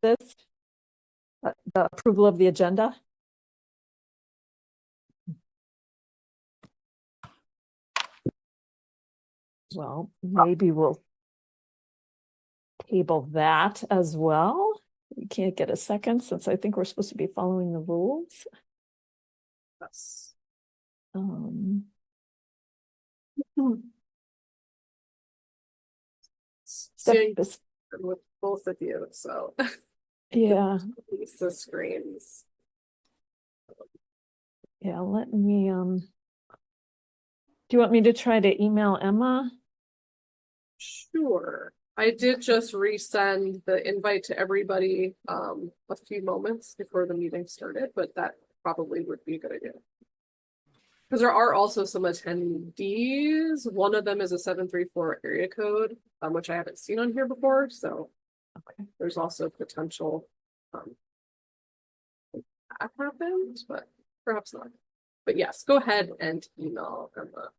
this, the approval of the agenda? Well, maybe we'll table that as well. We can't get a second since I think we're supposed to be following the rules. Yes. Seeing with both of you, so yeah, the screens. yeah. Let me. Do you want me to try to email Emma? Sure. I did just resend the invite to everybody a few moments before the meeting started, but that probably would be a good idea. Because there are also some attendees. One of them is a 734 area code, which I haven't seen on here before. So okay, there's also potential that happened, but perhaps not. But yes, go ahead and email Emma.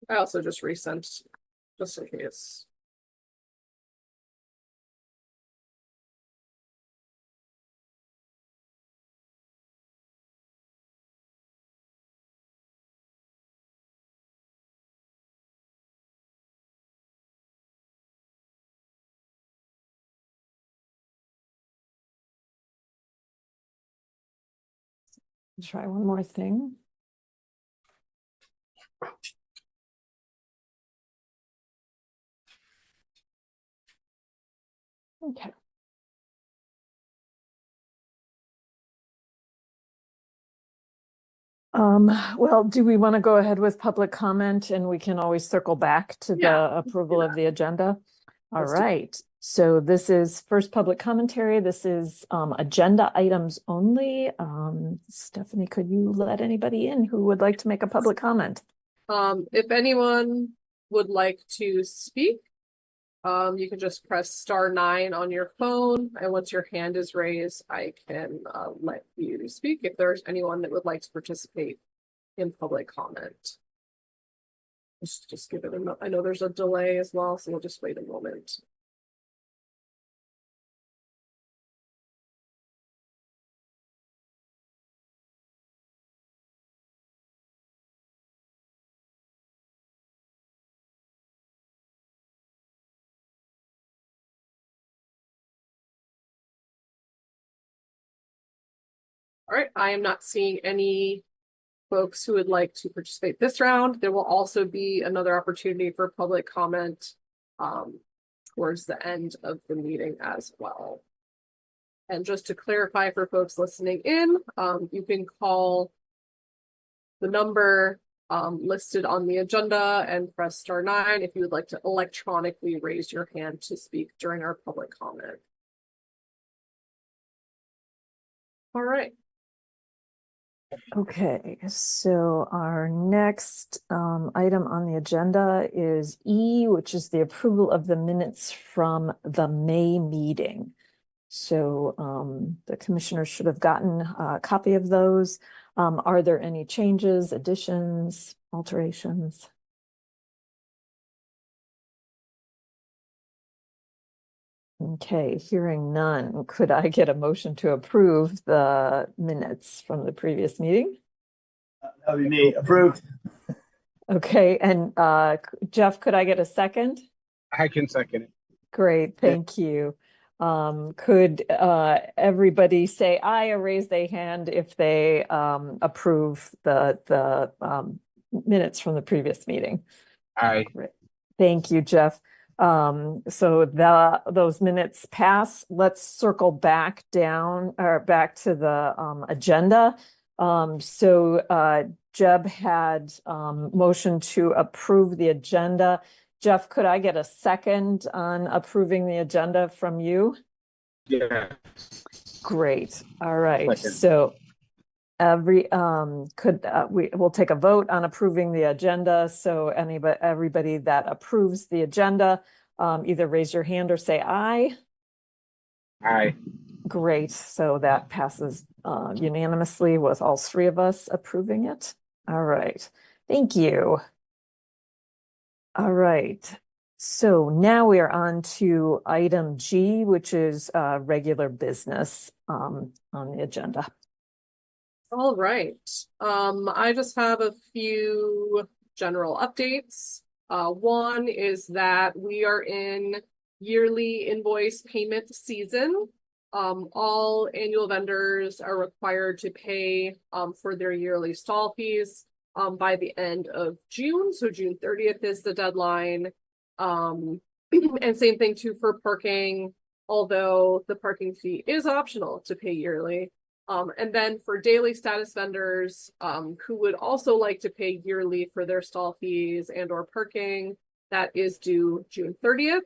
I also just resent just in case. try one more thing. Okay. Well, do we want to go ahead with public comment and we can always circle back to the approval of the agenda? All right. So this is first public commentary. This is agenda items only. Stephanie, could you let anybody in who would like to make a public comment? If anyone would like to speak, you can just press *9 on your phone, and once your hand is raised, I can let you speak if there's anyone that would like to participate in public comment. Just give it a, I know there's a delay as well, so we'll just wait a moment. All right, I am not seeing any folks who would like to participate this round. There will also be another opportunity for public comment towards the end of the meeting as well. And just to clarify for folks listening in, you can call the number listed on the agenda and press *9 if you would like to electronically raise your hand to speak during our public comment. All right. Okay, so our next item on the agenda is E, which is the approval of the minutes from the May meeting. So the commissioners should have gotten a copy of those. Are there any changes, additions, alterations? Okay, hearing none, could I get a motion to approve the minutes from the previous meeting? That would be me. Approved. Okay, and Jeff, could I get a second? I can second it. Great, thank you. Could everybody say aye or raise their hand if they approve the minutes from the previous meeting? Aye. Great. Thank you, Jeff. So those minutes pass. Let's circle back down or back to the agenda. So Jeb had motion to approve the agenda. Jeff, could I get a second on approving the agenda from you? Yeah. Great. All right. Second. So we'll take a vote on approving the agenda. So everybody that approves the agenda, either raise your hand or say aye. Aye. Great. So that passes unanimously with all three of us approving it. All right. Thank you. All right. So now we are on to item G, which is regular business on the agenda. All right. I just have a few general updates. One is that we are in yearly invoice payment season. All annual vendors are required to pay for their yearly stall fees by the end of June. So June 30th is the deadline. And same thing too for parking, although the parking fee is optional to pay yearly. And then for daily status vendors, who would also like to pay yearly for their stall fees and or parking, that is due June 30th.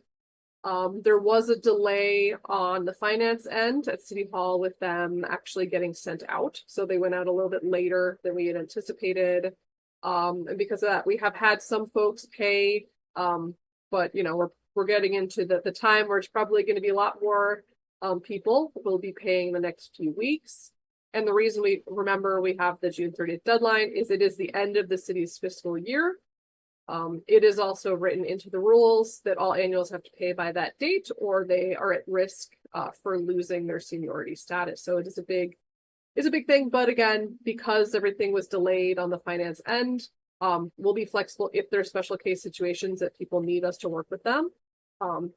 There was a delay on the finance end at City Hall with them actually getting sent out. So they went out a little bit later than we had anticipated. And because of that, we have had some folks pay, but you know, we're getting into the time where it's probably going to be a lot more people will be paying the next few weeks. And the reason we have the June 30th deadline is it is the end of the city's fiscal year. It is also written into the rules that all annuals have to pay by that date or they are at risk for losing their seniority status. So it is a big thing. But again, because everything was delayed on the finance end, we'll be flexible if there's special case situations that people need us to work with them.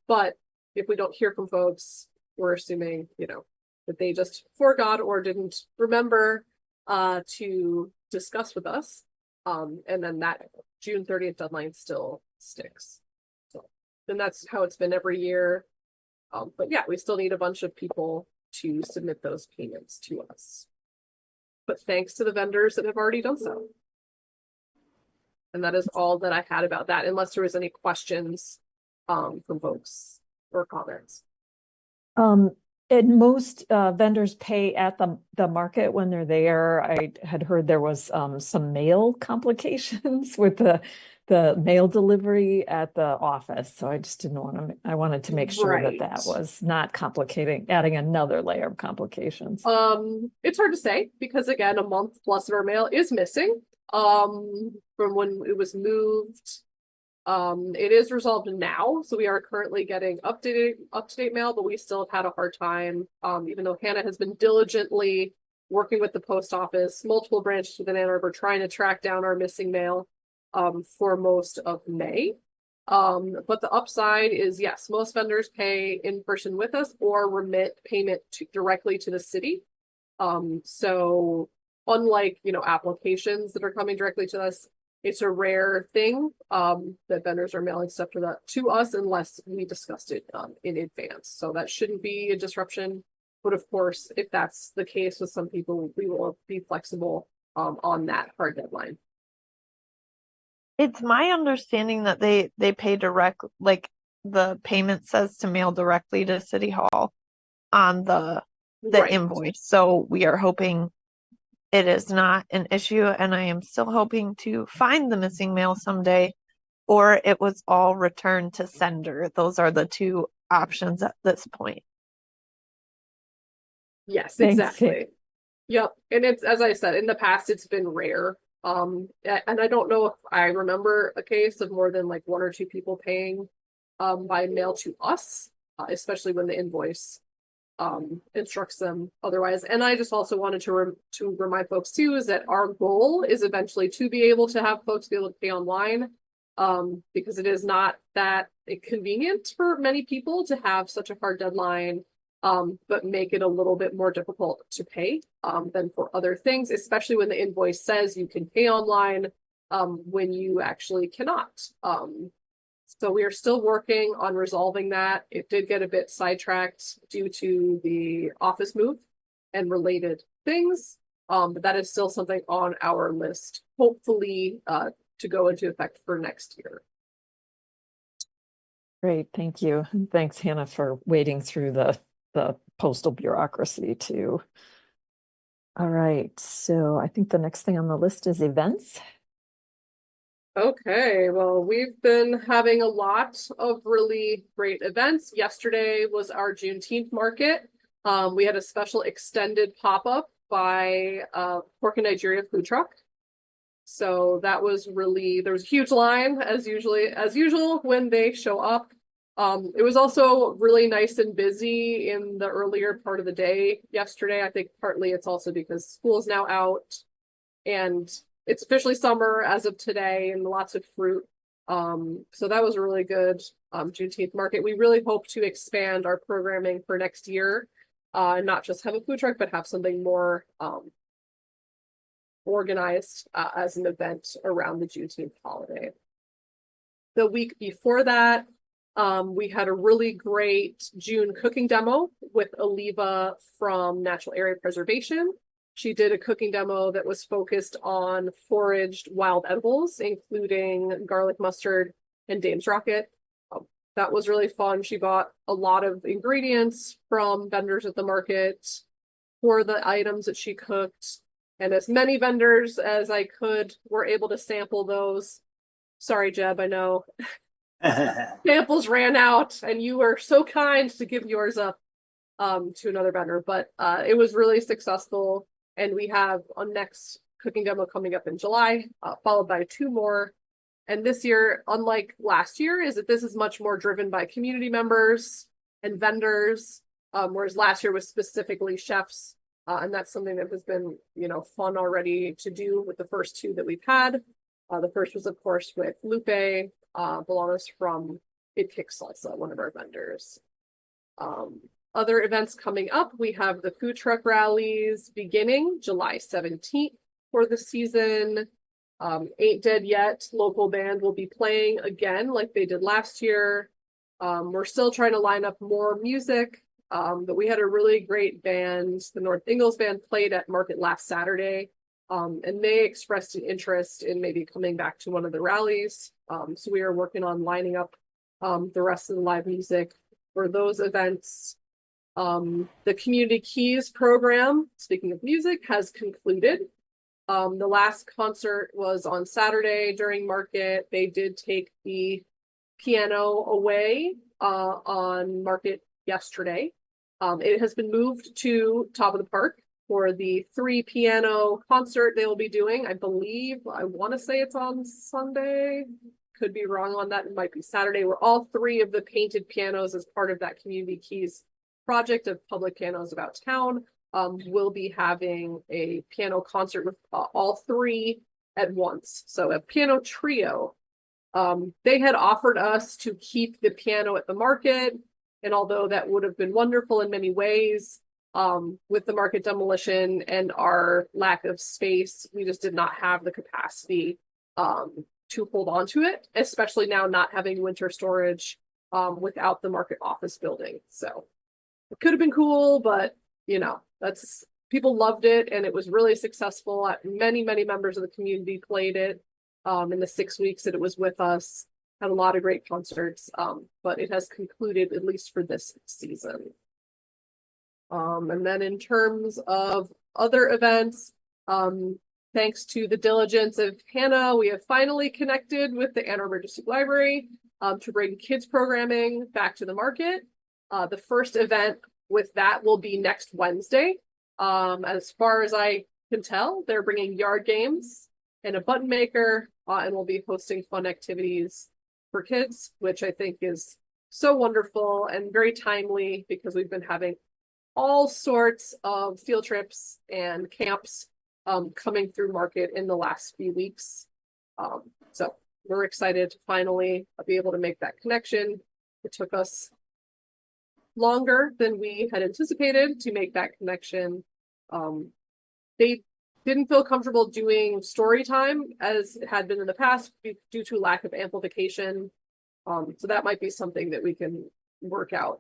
But if we don't hear from folks, we're assuming, you know, that they just forgot or didn't remember to discuss with us. And then that June 30th deadline still sticks. So then that's how it's been every year. But yeah, we still need a bunch of people to submit those payments to us. But thanks to the vendors that have already done so. And that is all that I had about that, unless there was any questions from folks or comments. And most vendors pay at the market when they're there. I had heard there was some mail complications with the mail delivery at the office. So I just didn't want to, I wanted to make sure that that was not complicating, adding another layer of complications. It's hard to say because again, a month plus of our mail is missing from when it was moved. It is resolved now, so we are currently getting up-to-date mail, but we still have had a hard time, even though Hannah has been diligently working with the post office, multiple branches within Ann Arbor, trying to track down our missing mail for most of May. But the upside is, yes, most vendors pay in person with us or remit payment directly to the city. So unlike, you know, applications that are coming directly to us, it's a rare thing that vendors are mailing stuff to us unless we discussed it in advance. So that shouldn't be a disruption. But of course, if that's the case with some people, we will be flexible on that hard deadline. It's my understanding that they pay direct, like the payment says to mail directly to City Hall on the Right. invoice. So we are hoping it is not an issue, and I am still hoping to find the missing mail someday, or it was all returned to sender. Those are the two options at this point. Yes, Thanks. exactly. Yep. And it's, as I said, in the past, it's been rare. And I don't know if I remember a case of more than like one or two people paying by mail to us, especially when the invoice instructs them otherwise. And I just also wanted to remind folks too, is that our goal is eventually to be able to have folks be able to pay online, because it is not that convenient for many people to have such a hard deadline, but make it a little bit more difficult to pay than for other things, especially when the invoice says you can pay online when you actually cannot. So we are still working on resolving that. It did get a bit sidetracked due to the office move and related things, but that is still something on our list, hopefully to go into effect for next year. Great, thank you. And thanks, Hannah, for wading through the postal bureaucracy too. All right, so I think the next thing on the list is events. Okay, well, we've been having a lot of really great events. Yesterday was our Juneteenth market. We had a special extended pop-up by Pork and Nigeria food truck. So that was really, there was a huge line as usual when they show up. It was also really nice and busy in the earlier part of the day yesterday. I think partly it's also because school is now out and it's officially summer as of today and lots of fruit. So that was a really good Juneteenth market. We really hope to expand our programming for next year, and not just have a food truck, but have something more organized as an event around the Juneteenth holiday. The week before that, we had a really great June cooking demo with Aliva from Natural Area Preservation. She did a cooking demo that was focused on foraged wild edibles, including garlic mustard and Dame's Rocket. That was really fun. She bought a lot of ingredients from vendors at the market for the items that she cooked. And as many vendors as I could were able to sample those. Sorry, Jeb, I know. Samples ran out and you were so kind to give yours up to another vendor, but it was really successful. And we have a next cooking demo coming up in July, followed by 2 more. And this year, unlike last year, is that this is much more driven by community members and vendors, whereas last year was specifically chefs. And that's something that has been, fun already to do with the first 2 that we've had. The first was, of course, with Lupe Bolanos from It Kicks Salsa, one of our vendors. Other events coming up, we have the food truck rallies beginning July 17th for the season. Ain't Dead Yet local band will be playing again like they did last year. We're still trying to line up more music, but we had a really great band. The North Ingalls band played at Market last Saturday, and they expressed an interest in maybe coming back to one of the rallies. So we are working on lining up the rest of the live music for those events. The Community Keys program, speaking of music, has concluded. The last concert was on Saturday during market. They did take the piano away on market yesterday. It has been moved to Top of the Park for the 3 piano concert they will be doing. I want to say it's on Sunday. Could be wrong on that. It might be Saturday, where all 3 of the painted pianos as part of that Community Keys project of public pianos about town will be having a piano concert with all 3 at once. So a piano trio. They had offered us to keep the piano at the market, and although that would have been wonderful in many ways, with the market demolition and our lack of space, we just did not have the capacity to hold on to it, especially now not having winter storage without the market office building. So it could have been cool, but that's people loved it and it was really successful. Many members of the community played it in the 6 weeks that it was with us. Had a lot of great concerts, but it has concluded at least for this season. And then in terms of other events, thanks to the diligence of Hannah, we have finally connected with the Ann Arbor District Library to bring kids programming back to the market. The first event with that will be next Wednesday. As far as I can tell, they're bringing yard games and a button maker, and we'll be hosting fun activities for kids, which I think is so wonderful and very timely because we've been having all sorts of field trips and camps coming through market in the last few weeks. So we're excited to finally be able to make that connection. It took us longer than we had anticipated to make that connection. They didn't feel comfortable doing story time as it had been in the past due to lack of amplification. So that might be something that we can work out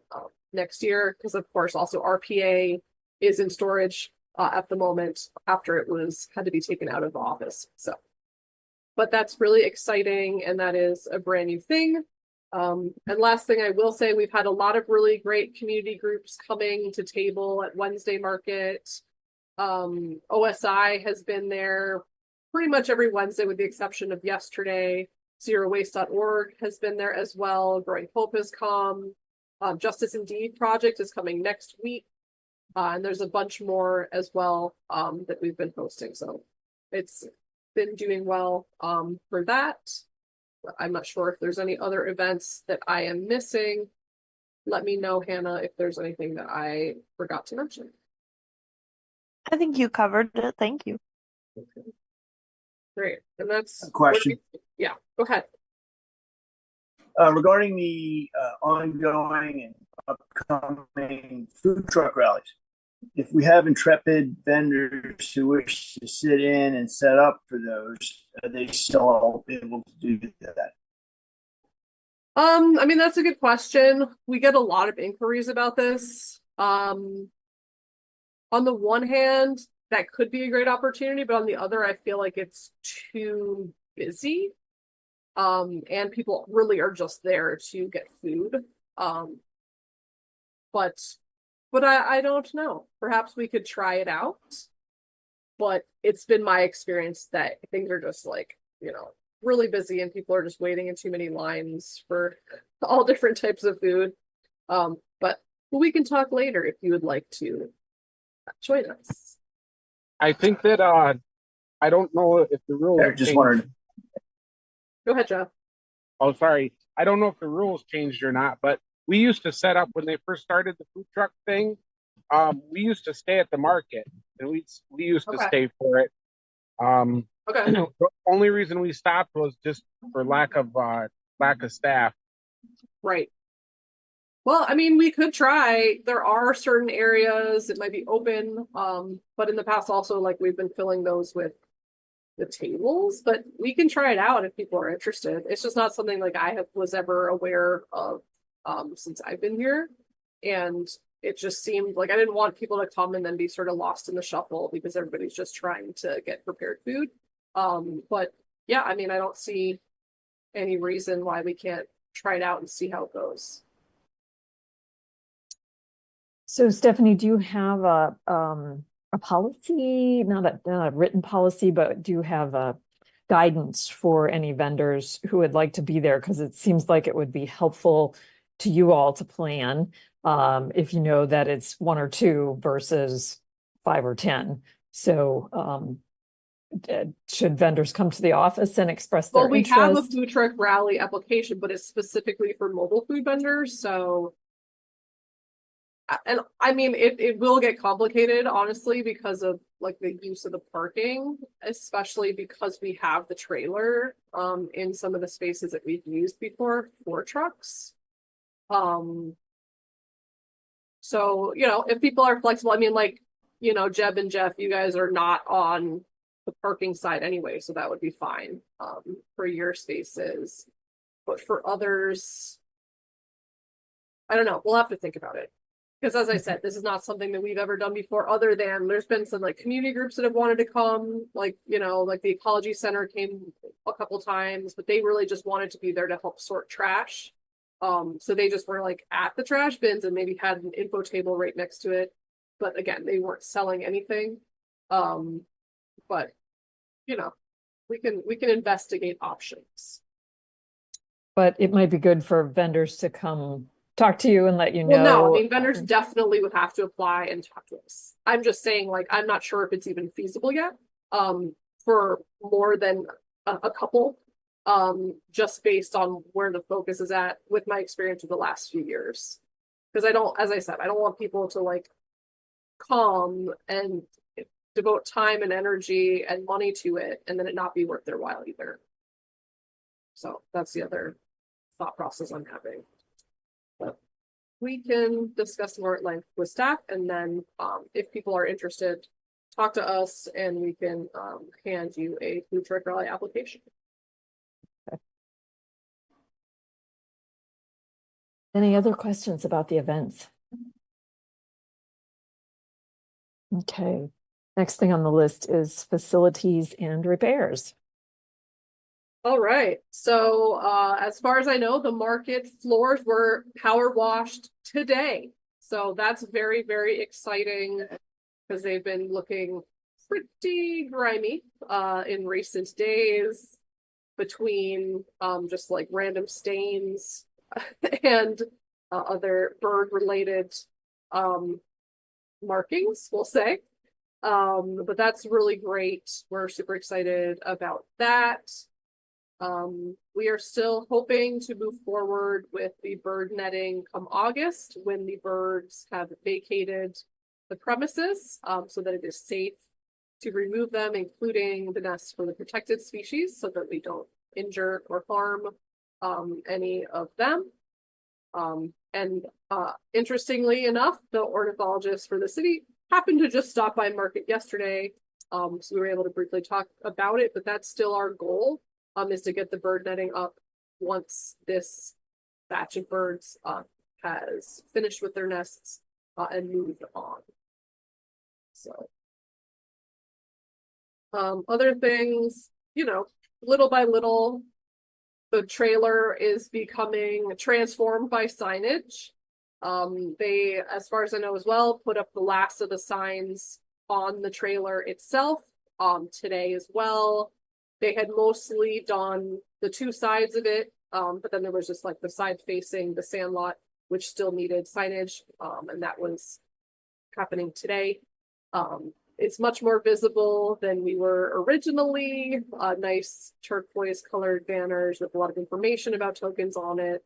next year, because of course also RPA is in storage at the moment after it had to be taken out of the office. So, but that's really exciting, and that is a brand new thing. And last thing I will say, we've had a lot of really great community groups coming to table at Wednesday market. OSI has been there pretty much every Wednesday with the exception of yesterday. ZeroWaste.org has been there as well. Growing Hope has come. Justice Indeed project is coming next week. And there's a bunch more as well that we've been hosting. So it's been doing well for that. I'm not sure if there's any other events that I am missing. Let me know, Hannah, if there's anything that I forgot to mention. I think you covered it. Thank you. Great. And that's Question. Yeah, go ahead. Regarding the ongoing and upcoming food truck rallies, if we have intrepid vendors who wish to sit in and set up for those, are they still able to do that? I mean, that's a good question. We get a lot of inquiries about this. On the one hand, that could be a great opportunity, but on the other, I feel like it's too busy. And people really are just there to get food. But I don't know. Perhaps we could try it out. But it's been my experience that things are just like, really busy and people are just waiting in too many lines for all different types of food. But we can talk later if you would like to join us. I think that I don't know if the rules I have just changed. wondered. Go ahead, Jeff. Oh, sorry. I don't know if the rules changed or not, but we used to set up when they first started the food truck thing. We used to stay at the market, and we used to Okay. stay for it. Okay. The only reason we stopped was just for lack of staff. Right. Well, I mean, we could try. There are certain areas that might be open, but in the past also, like we've been filling those with the tables. But we can try it out if people are interested. It's just not something like was ever aware of since I've been here, and it just seemed like I didn't want people to come and then be sort of lost in the shuffle because everybody's just trying to get prepared food. But yeah, I mean, I don't see any reason why we can't try it out and see how it goes. So Stephanie, do you have a policy, not a written policy, but do you have a guidance for any vendors who would like to be there? Because it seems like it would be helpful to you all to plan if you know that it's 1 or 2 versus 5 or 10. So should vendors come to the office and express their Well, we have a interest? food truck rally application, but it's specifically for mobile food vendors. So, and I mean, it will get complicated, honestly, because of like the use of the parking, especially because we have the trailer in some of the spaces that we've used before for trucks. So, if people are flexible, I mean, like, Jeb and Jeff, you guys are not on the parking side anyway, so that would be fine for your spaces. But for others, I don't know. We'll have to think about it. Because as I said, this is not something that we've ever done before, other than there's been some like community groups that have wanted to come, like, like the Ecology Center came a couple times, but they really just wanted to be there to help sort trash. So they just were like at the trash bins and maybe had an info table right next to it. But again, they weren't selling anything. But we can investigate options. But it might be good for vendors to come talk to you and let you know. Well, no, I mean, vendors definitely would have to apply and talk to us. I'm just saying, like, I'm not sure if it's even feasible yet, for more than a couple, just based on where the focus is at with my experience of the last few years. Because as I said, I don't want people to like come and devote time and energy and money to it and then it not be worth their while either. So that's the other thought process I'm having. But we can discuss more at length with staff, and then if people are interested, talk to us and we can hand you a food truck rally application. Any other questions about the events? Okay, next thing on the list is facilities and repairs. All right, so as far as I know, the market floors were power washed today. So that's very, very exciting because they've been looking pretty grimy in recent days between just like random stains and other bird related markings, we'll say. But that's really great. We're super excited about that. We are still hoping to move forward with the bird netting come August when the birds have vacated the premises, so that it is safe to remove them, including the nests for the protected species, so that we don't injure or harm any of them. Interestingly enough, the ornithologist for the city happened to just stop by market yesterday. So we were able to briefly talk about it, but that's still our goal, is to get the bird netting up once this batch of birds has finished with their nests and moved on. So other things, you know, little by little, the trailer is becoming transformed by signage. They, as far as I know as well, put up the last of the signs on the trailer itself today as well. They had mostly done the two sides of it, but then there was just like the side facing the sandlot, which still needed signage, and that was happening today. It's much more visible than we were originally. Nice turquoise colored banners with a lot of information about tokens on it.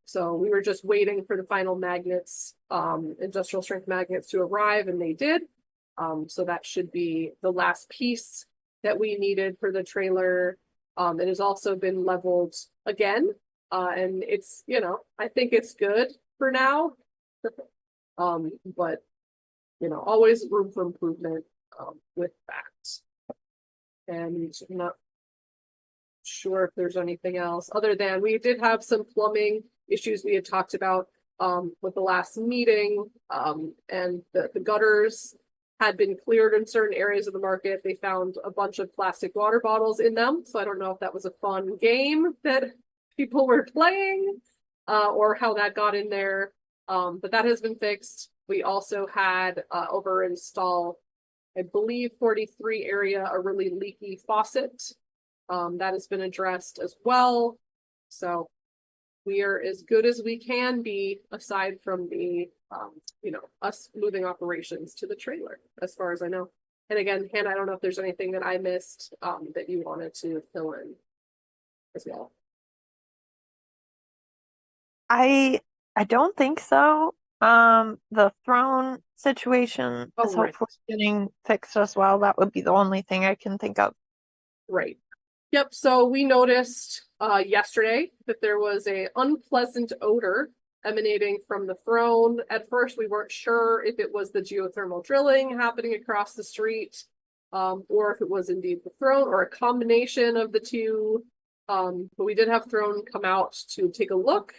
So we were just waiting for the final magnets, industrial strength magnets to arrive, and they did. So that should be the last piece that we needed for the trailer. It has also been leveled again. And it's, you know, I think it's good for now. But you know, always room for improvement with that. And I'm not sure if there's anything else other than we did have some plumbing issues we had talked about with the last meeting, and the gutters had been cleared in certain areas of the market. They found a bunch of plastic water bottles in them. So I don't know if that was a fun game that people were playing or how that got in there. But that has been fixed. We also had over install, I believe 43 area, a really leaky faucet. That has been addressed as well. So we are as good as we can be, aside from the, you know, us moving operations to the trailer, as far as I know. And again, Hannah, I don't know if there's anything that I missed that you wanted to fill in as well. I don't think so. The throne situation Oh, is right. hopefully getting fixed as well. That would be the only thing I can think of. Right. Yep. So we noticed yesterday that there was a unpleasant odor emanating from the throne. At first, we weren't sure if it was the geothermal drilling happening across the street, or if it was indeed the throne, or a combination of the two. But we did have Throne come out to take a look,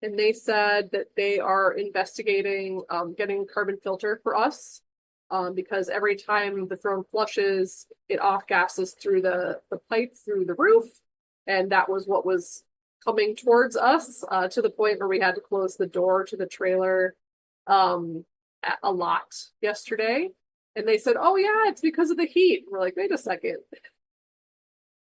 and they said that they are investigating getting a carbon filter for us. Because every time the Throne flushes, it off gases through the pipe through the roof. And that was what was coming towards us, to the point where we had to close the door to the trailer a lot yesterday. And they said, oh yeah, it's because of the heat. We're like, wait a second.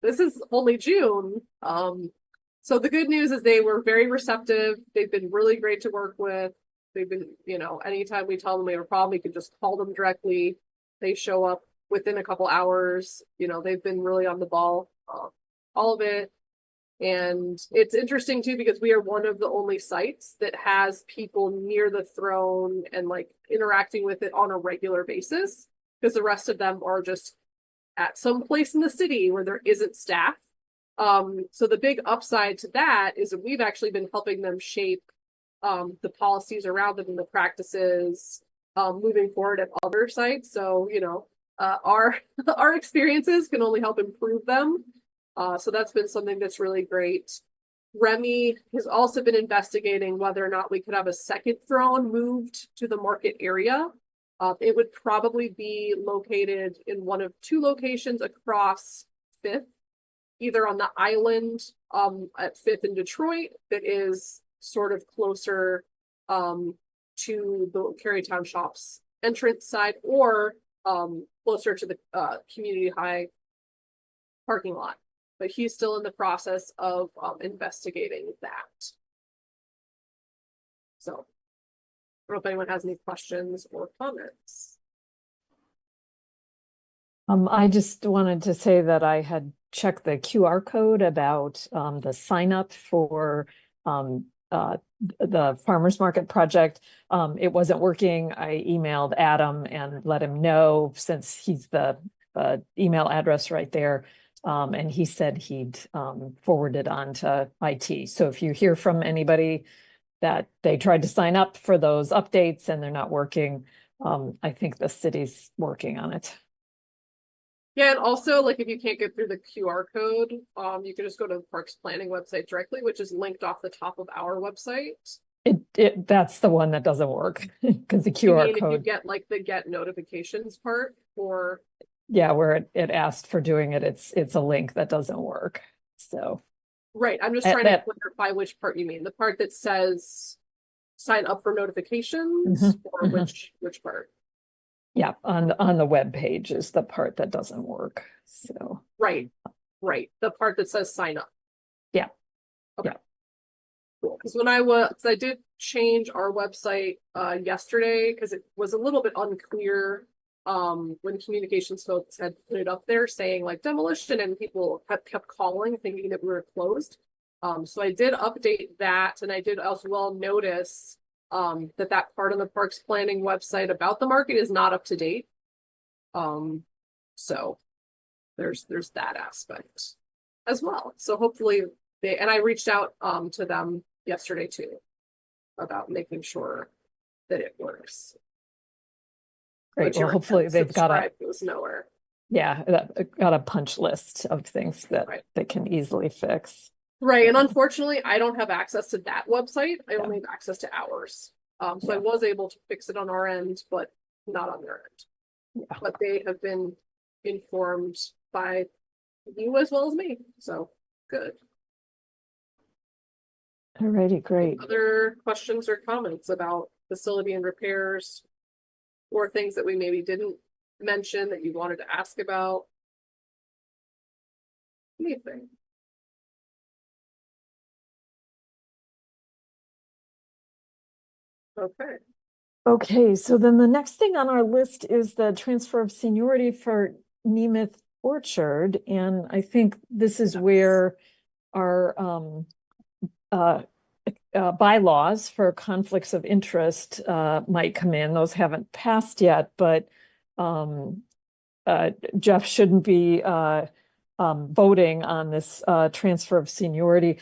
This is only June. So the good news is they were very receptive. They've been really great to work with. They've been, you know, anytime we tell them we have a problem, we can just call them directly. They show up within a couple hours. You know, they've been really on the ball, all of it. And it's interesting too, because we are one of the only sites that has people near the throne and like interacting with it on a regular basis, because the rest of them are just at some place in the city where there isn't staff. So the big upside to that is that we've actually been helping them shape the policies around them and the practices moving forward at other sites. So, you know, our experiences can only help improve them. So that's been something that's really great. Remy has also been investigating whether or not we could have a second throne moved to the market area. It would probably be located in one of two locations across Fifth, either on the island at Fifth in Detroit, that is sort of closer to the Carytown Shops entrance side, or closer to the community high parking lot. But he's still in the process of investigating that. So I don't know if anyone has any questions or comments. I just wanted to say that I had checked the QR code about the sign up for the farmers market project. It wasn't working. I emailed Adam and let him know, since he's the email address right there. And he said he'd forward it on to IT. So if you hear from anybody that they tried to sign up for those updates and they're not working, I think the city's working on it. Yeah, and also, like, if you can't get through the QR code, you can just go to the Parks Planning website directly, which is linked off the top of our website. That's the one that doesn't work because the You QR mean if you code, get like the get notifications part, or yeah, where it asked for doing it, it's a link that doesn't work. So right, I'm just At trying to that- clarify which part you mean. The part that says sign up for notifications, or which part? yeah, on the web page is the part that doesn't work. So Right, the part that says sign up. Yeah. Okay. Yeah. Cool, because when I did change our website yesterday, because it was a little bit unclear when communications folks had put it up there saying like demolition, and people kept calling thinking that we were closed. So I did update that, and I did as well notice that part of the Parks Planning website about the market is not up to date. So there's that aspect as well. So hopefully and I reached out to them yesterday too about making sure that it works. great. But you're Well, right, hopefully they've got subscribe goes nowhere. got a punch list of things that Right. they can easily fix. Right, and unfortunately, I don't have access to that website. I Yeah. only have access to ours. So I Yeah. was able to fix it on our end, but not on their end. Yeah. But they have been informed by you as well as me, so good. Alrighty, great. Other questions or comments about facility and repairs? Or things that we maybe didn't mention that you wanted to ask about? Anything? Okay. Okay, so then the next thing on our list is the transfer of seniority for Nemeth Orchard. And I think this is where our bylaws for conflicts of interest might come in. Those haven't passed yet, but Jeff shouldn't be voting on this transfer of seniority.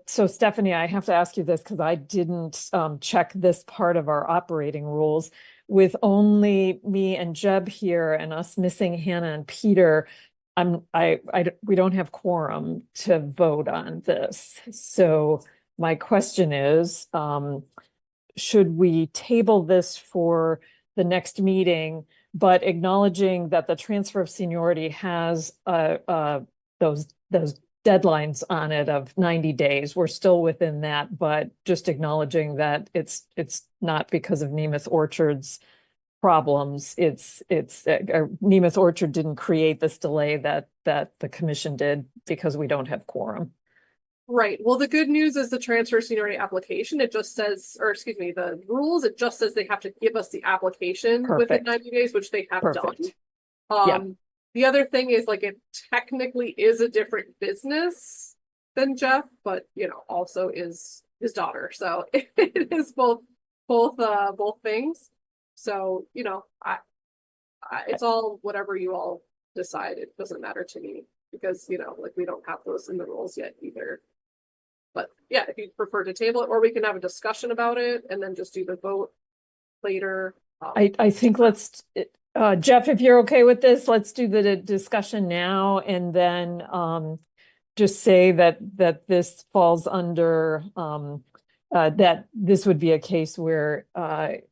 So Stephanie, I have to ask you this because I didn't check this part of our operating rules. With only me and Jeb here and us missing Hannah and Peter, we don't have quorum to vote on this. So my question is, should we table this for the next meeting, but acknowledging that the transfer of seniority has those deadlines on it of 90 days. We're still within that, but just acknowledging that it's not because of Nemeth Orchard's problems. It's Nemeth Orchard didn't create this delay that the commission did because we don't have quorum. Right. Well, the good news is the transfer seniority application, it just says, or excuse me, the rules, it just says they have to give us the application within Perfect. 90 days, which they have Perfect. done. Yeah. The other thing is like, it technically is a different business than Jeff, but also is his daughter. So it is both things. So, it's all whatever you all decide. It doesn't matter to me because, like we don't have those in the rules yet either. But yeah, if you prefer to table it, or we can have a discussion about it and then just do the vote later. I think let's, Jeff, if you're okay with this, let's do the discussion now and then just say that this falls under that this would be a case where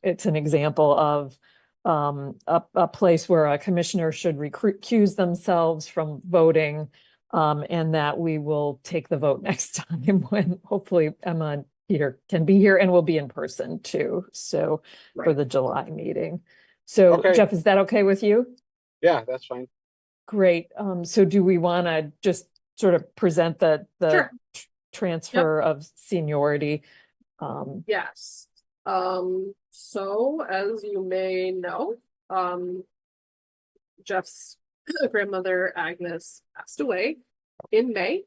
it's an example of a place where a commissioner should recuse themselves from voting, and that we will take the vote next time when hopefully Emma and Peter can be here and we'll be in person too. So for Right. the July meeting. So Okay. Jeff, is that okay with you? Yeah, that's fine. Great. So do we want to just sort of present the Sure. transfer of seniority? Yes. So as you may know, Jeff's grandmother Agnes passed away in May.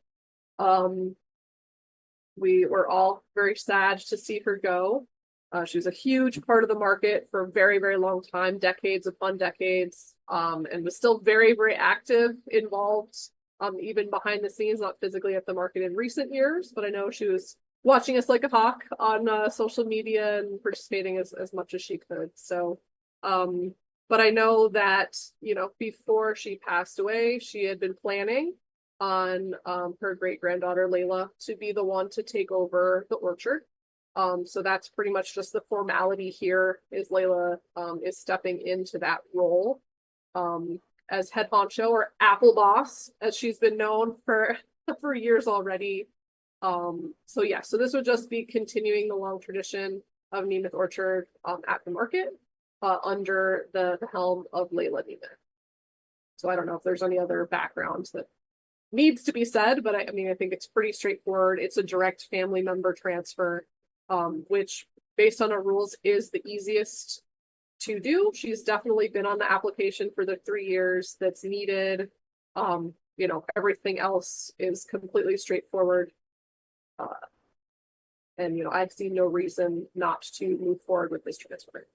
We were all very sad to see her go. She was a huge part of the market for a very, very long time, decades upon decades, and was still very, very active, involved, even behind the scenes, not physically at the market in recent years, but I know she was watching us like a hawk on social media and participating as much as she could. So, but I know that, you know, before she passed away, she had been planning on her great granddaughter Layla to be the one to take over the orchard. So that's pretty much just the formality here is Layla is stepping into that role as head honcho or apple boss, as she's been known for for years already. So yeah, so this would just be continuing the long tradition of Nemeth Orchard at the market under the helm of Layla Nemeth. So I don't know if there's any other background that needs to be said, but I mean, I think it's pretty straightforward. It's a direct family member transfer, which based on our rules is the easiest to do. She's definitely been on the application for the 3 years that's needed. You know, everything else is completely straightforward. And, you know, I've seen no reason not to move forward with this transfer.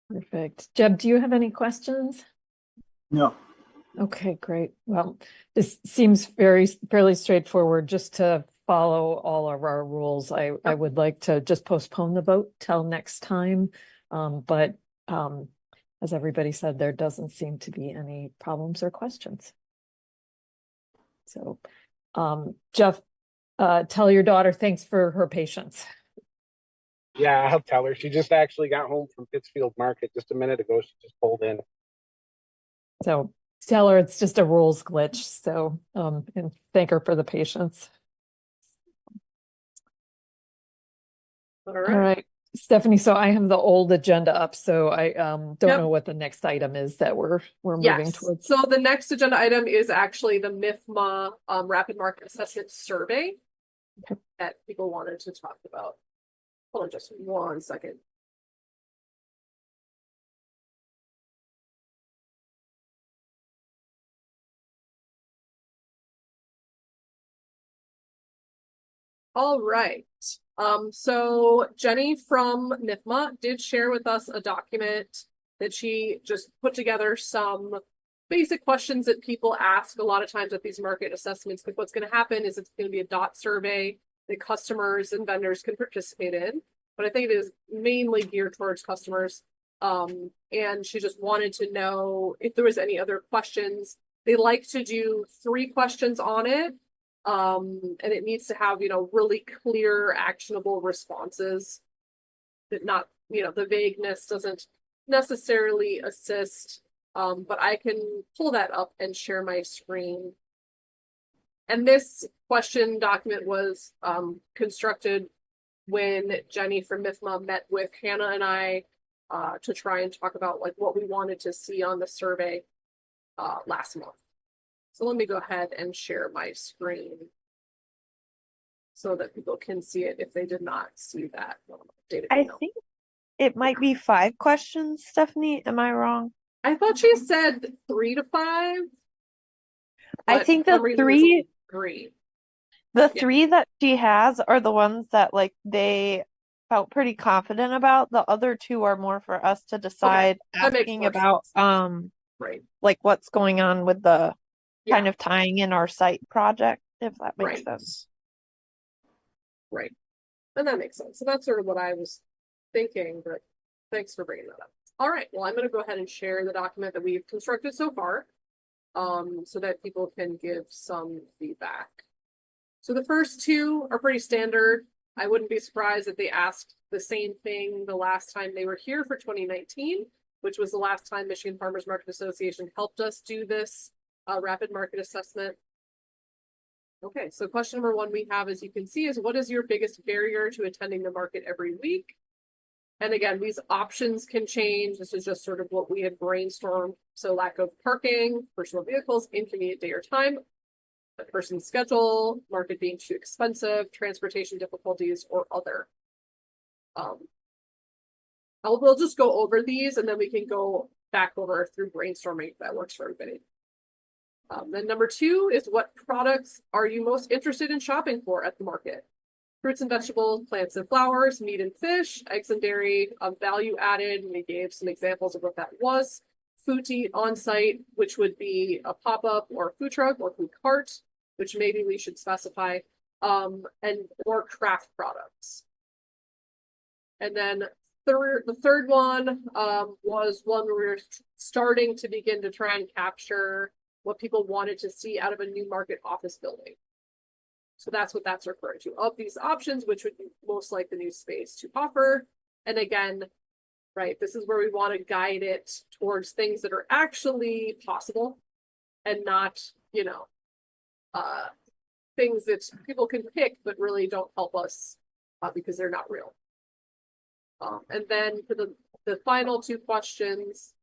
Perfect. Jeb, do you have any questions? No. Okay, great. Well, this seems fairly straightforward. Just to follow all of our rules, I would like to just postpone the vote till next time. But as everybody said, there doesn't seem to be any problems or questions. So, Jeff, tell your daughter thanks for her patience. Yeah, I'll tell her. She just actually got home from Pittsfield Market just a minute ago. She just pulled in. So tell her it's just a rules glitch. So, and thank her for the patience. All All right. right, Stephanie, so I have the old agenda up, so I don't Yep. know what the next item is that we're moving Yes. towards. So the next agenda item is actually the MIFMA Rapid Market Assessment Survey Okay. that people wanted to talk about. Hold on just 1 second. All right. So Jenny from NIFMA did share with us a document that she just put together some basic questions that people ask a lot of times at these market assessments. Because what's going to happen is it's going to be a dot survey that customers and vendors can participate in. But I think it is mainly geared towards customers. And she just wanted to know if there was any other questions. They like to do 3 questions on it. And it needs to have, you know, really clear, actionable responses. That not, you know, the vagueness doesn't necessarily assist. But I can pull that up and share my screen. And this question document was constructed when Jenny from MIFMA met with Hannah and I to try and talk about like what we wanted to see on the survey last month. So let me go ahead and share my screen so that people can see it if they did not see that. I think it might be 5 questions, Stephanie. Am I wrong? I thought she said 3 to 5. I think the 3 3. The Yeah. 3 that she has are the ones that like they felt pretty confident about. The other 2 are more for us to decide, That makes asking more about sense. Right. like what's going on with the Yeah. kind of tying in our site project, if that makes Right. sense. Right. And that makes sense. So that's sort of what I was thinking, but thanks for bringing that up. All right. Well, I'm going to go ahead and share the document that we've constructed so far, so that people can give some feedback. So the first 2 are pretty standard. I wouldn't be surprised if they asked the same thing the last time they were here for 2019, which was the last time Michigan Farmers Market Association helped us do this rapid market assessment. Okay, so question number 1 we have, as you can see, is what is your biggest barrier to attending the market every week? And again, these options can change. This is just sort of what we had brainstormed. So lack of parking, personal vehicles, inconvenient day or time, a person's schedule, market being too expensive, transportation difficulties, or other. We'll just go over these and then we can go back over through brainstorming if that works for everybody. Then number 2 is what products are you most interested in shopping for at the market? Fruits and vegetables, plants and flowers, meat and fish, eggs and dairy, value added. We gave some examples of what that was. Food to eat on site, which would be a pop-up or a food truck or food cart, which maybe we should specify, and or craft products. And then the third one was one where we were starting to begin to try and capture what people wanted to see out of a new market office building. So that's what that's referring to. Of these options, which would be most like the new space to offer. And again, right, this is where we want to guide it towards things that are actually possible and not, you know, things that people can pick but really don't help us because they're not real. And then for the final 2 questions,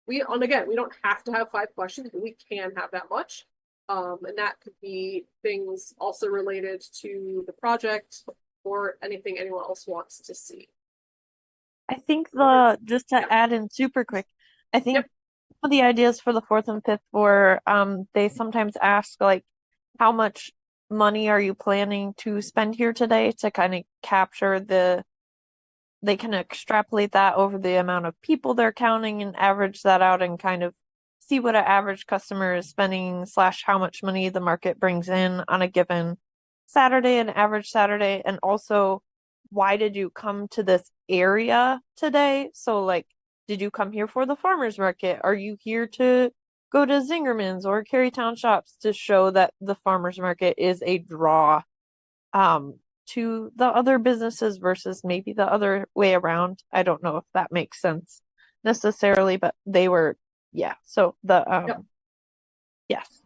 we don't have to have 5 questions, but we can have that much. And that could be things also related to the project or anything anyone else wants to see. I think just to Yeah. add in super quick, I think Yep. some of the ideas for the 4th and 5th were they sometimes ask like how much money are you planning to spend here today to kind of capture they can extrapolate that over the amount of people they're counting and average that out and kind of see what an average customer is spending / how much money the market brings in on a given Saturday, an average Saturday, and also why did you come to this area today? So like, did you come here for the farmers market? Are you here to go to Zingerman's or Carytown Shops to show that the farmers market is a draw to the other businesses versus maybe the other way around? I don't know if that makes sense necessarily, but they were, yeah. So Yep. Yes.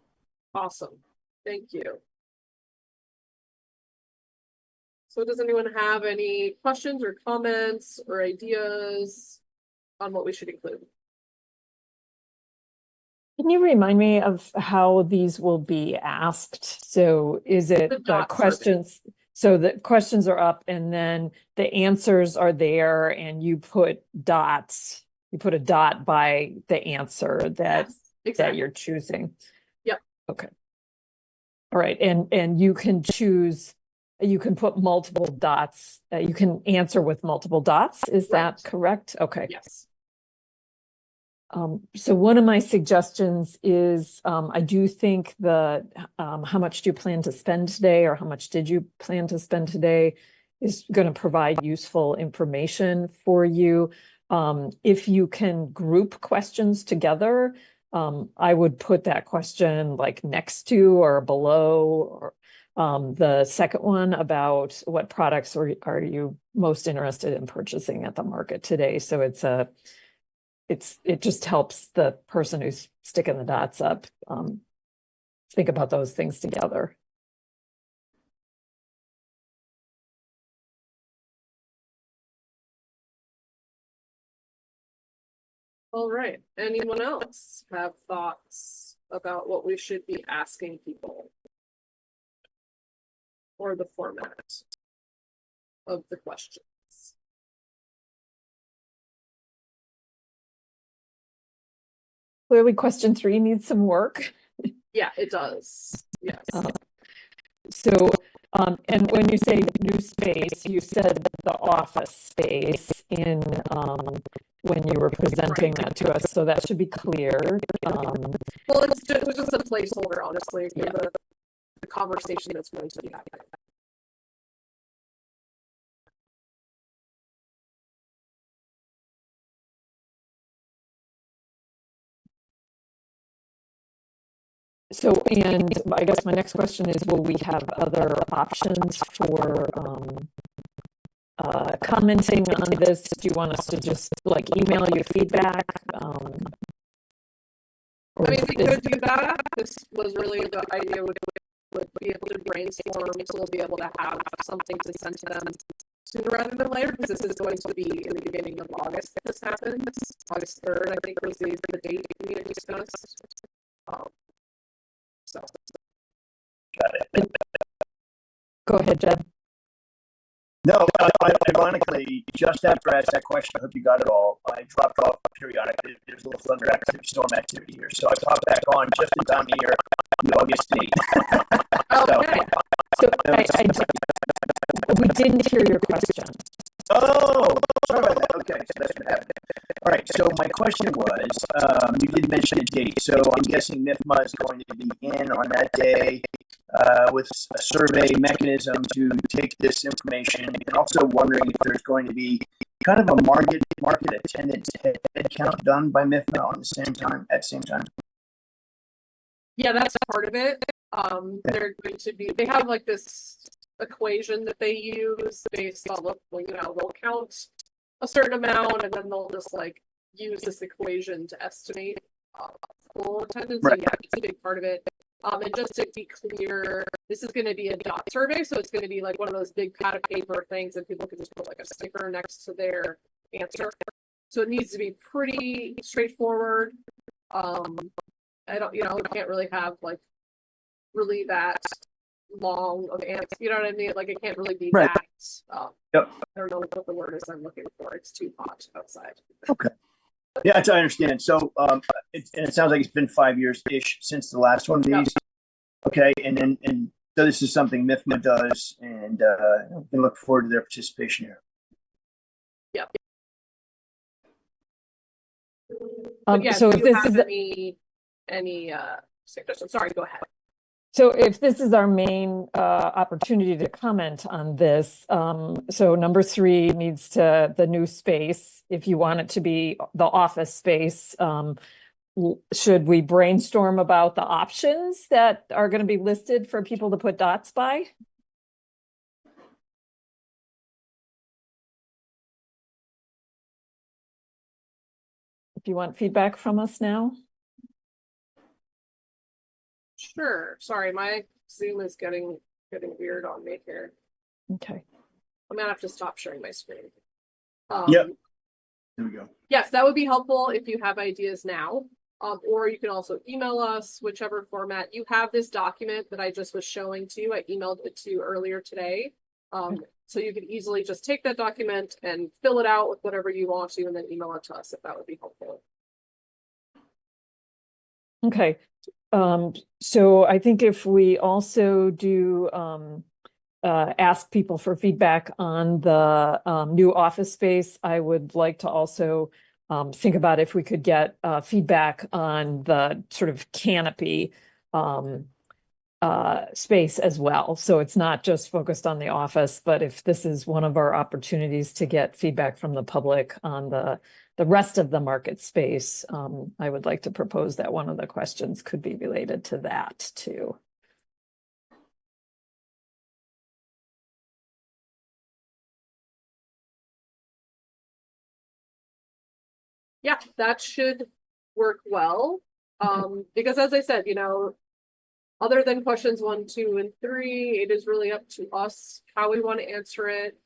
Awesome. Thank you. So does anyone have any questions or comments or ideas on what we should include? Can you remind me of how these will be asked? So is it The the dot questions? So the questions are up and then the answers are there and you put dots. You put a dot by the answer that Yes, exactly. you're choosing. Yep. Okay. All right. And you can choose, you can put multiple dots. You can answer with multiple dots. Is that Right. correct? Okay. Yes. So one of my suggestions is, I do think how much do you plan to spend today or how much did you plan to spend today is going to provide useful information for you. If you can group questions together, I would put that question like next to or below, or the second one about what products are you most interested in purchasing at the market today. So it just helps the person who's sticking the dots up think about those things together. All right. Anyone else have thoughts about what we should be asking people? Or the format of the questions? Clearly, question 3 needs some work. Yeah, it does. Yes. So, and when you say new space, you said the office space in when you were presenting that to us, so that should be clear. Well, it was just a placeholder, honestly, for Yeah. the conversation that's going to be happening. So, and I guess my next question is, will we have other options for commenting on this? Do you want us to just like email you feedback? I mean, we could do that. This was really the idea would be able to brainstorm, so we'll be able to have something to send to them sooner rather than later, because this is going to be in the beginning of August that this happens. August 3rd, I think, was the date we had discussed. So. Go ahead, Jed. No, ironically, just after I asked that question, I hope you got it all. I dropped off periodically. There's a little thunder activity, storm activity here. So I popped back on just in time to hear the August date. Okay. So we didn't hear your question. Oh, sorry about that. Okay, so that's what happened. All right, so my question was, you did mention a date. So I'm guessing MIFMA is going to be in on that day with a survey mechanism to take this information, and also wondering if there's going to be kind of a market attendance head count done by MIFMA at the same time. Yeah, that's part of it. They're going to be, they have like this equation that they use based on, they'll count a certain amount and then they'll just like use this equation to estimate full attendance. Right. So yeah, it's a big part of it. And just to be clear, this is going to be a dot survey, so it's going to be like one of those big pad of paper things, and people can just put like a sticker next to their answer. So it needs to be pretty straightforward. I don't, can't really have like really that long of answer. You know what I mean? Like it can't really be Right. that. Yep. I don't know what the word is I'm looking for. It's too hot outside. Okay. Yeah, I understand. So, it sounds like it's been 5 years-ish since the last one of these. Okay, and so this is something MIFMA does, and we look forward to their participation here. Yep. Yeah, So do if you this have is any suggestions? Sorry, go ahead. So if this is our main opportunity to comment on this, so number 3 needs the new space. If you want it to be the office space, should we brainstorm about the options that are going to be listed for people to put dots by? If you want feedback from us now. Sure. Sorry, my Zoom is getting weird on me here. Okay. I'm gonna have to stop sharing my screen. Yep. There we go. Yes, that would be helpful if you have ideas now. Or you can also email us, whichever format. You have this document that I just was showing to you. I emailed it to you earlier today. So you could easily just take that document and fill it out with whatever you want to, and then email it to us if that would be helpful. Okay. So I think if we also do ask people for feedback on the new office space, I would like to also think about if we could get feedback on the sort of canopy space as well. So it's not just focused on the office, but if this is one of our opportunities to get feedback from the public on the rest of the market space, I would like to propose that one of the questions could be related to that too. Yeah, that should work well. Because as I said, other than questions 1, 2, and 3, it is really up to us how we want to answer it.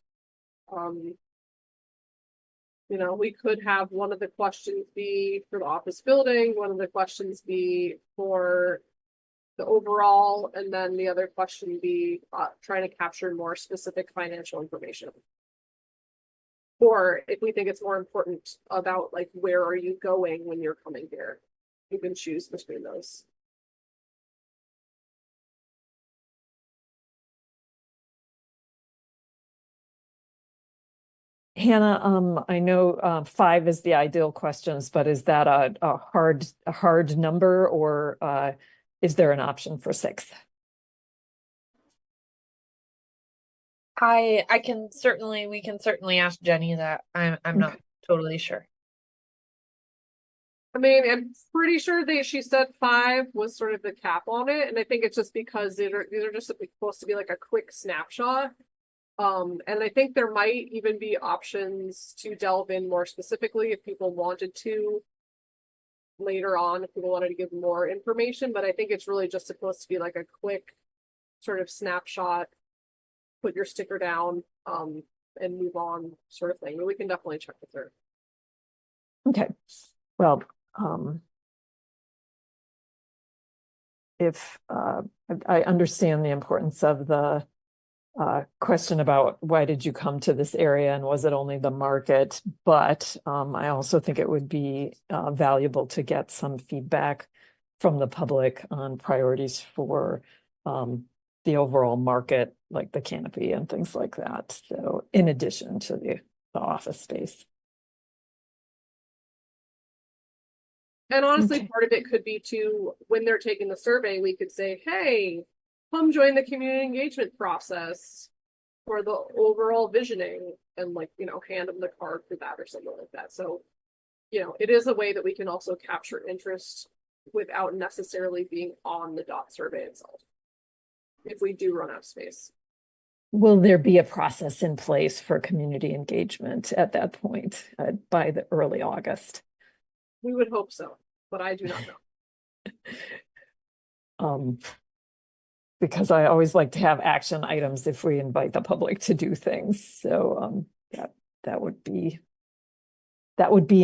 We could have one of the questions be for the office building, one of the questions be for the overall, and then the other question be trying to capture more specific financial information. Or if we think it's more important about like, where are you going when you're coming here? You can choose between those. Hannah, I know 5 is the ideal questions, but is that a hard number, or is there an option for 6? We can certainly ask Jenny that. I'm not totally sure. I mean, I'm pretty sure she said 5 was sort of the cap on it, and I think it's just because these are just supposed to be like a quick snapshot. And I think there might even be options to delve in more specifically if people wanted to later on, if people wanted to give more information, but I think it's really just supposed to be like a quick sort of snapshot, put your sticker down, and move on sort of thing, but we can definitely check with her. Okay, well, if, I understand the importance of the question about why did you come to this area and was it only the market? But I also think it would be valuable to get some feedback from the public on priorities for the overall market, like the canopy and things like that. So in addition to the office space. And honestly, Okay. part of it could be to, when they're taking the survey, we could say, hey, come join the community engagement process for the overall visioning, and like, you know, hand them the card for that or something like that. So, you know, it is a way that we can also capture interest without necessarily being on the dot survey itself, if we do run out of space. Will there be a process in place for community engagement at that point by the early August? We would hope so, but I do not know. Because I always like to have action items if we invite the public to do things. So that would be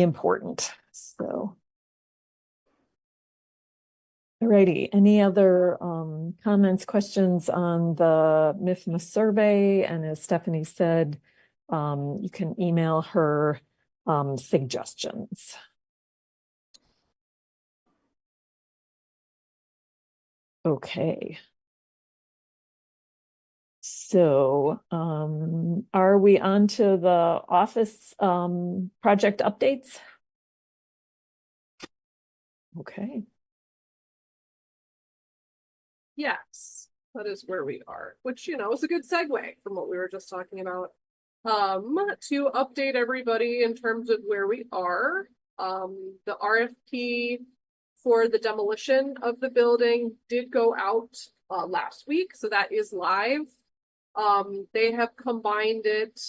important. So. Alrighty, any other comments, questions on the MIFMA survey? And as Stephanie said, you can email her suggestions. Okay. So are we on to the office project updates? Okay. Yes, that is where we are, which, you know, is a good segue from what we were just talking about. To update everybody in terms of where we are, the RFP for the demolition of the building did go out last week, so that is live. They have combined it